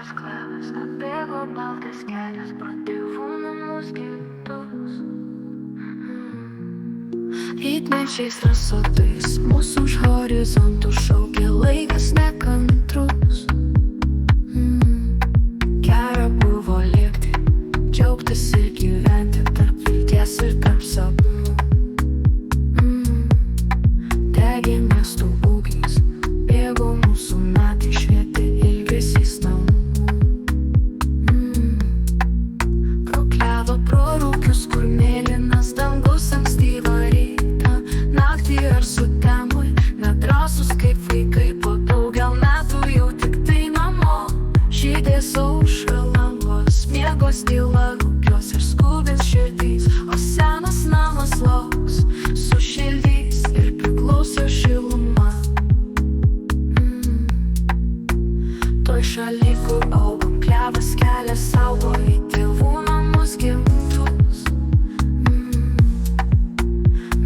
Baltas klevas, atbėgo baltas kelias pro tėvų namus gimtus. Rytmečiais rasotais mūsų už horizontų šaukė laikas nekantrus. Gera buvo liekti, džiaugtis ir gyventi tarp vilties ir tarp sapnų. Degė miestų ugnis, bėgo mūsų naktį, švietė ilgesys namų. Pro klevo prorūkius, kur mėlynas dangus ankstyvą rytą, naktį ar sutemui, nedrąsus kaip vaikai po daugel metų jau tik tai namo. Žydės aušra languos, miegos tyla rūkios ir skubės širdys, o senas namas lauks, sušildys ir priklauso šiluma. Toj šaly, kur augo klevas, kelias saugo į tėvų namus gimtus.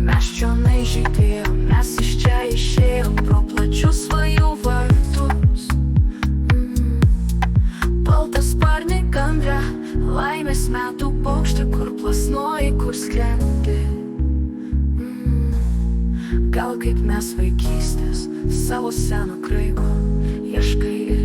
Mes čionai žydėjom, mes iš čia išėjom pro plačius svajų vartus. Baltasparniai gandre, laimės metų paukštė, kur plasnoji, kur skrendi. Gal kaip mes vaikystės, savo seno kraiko, ieškai ir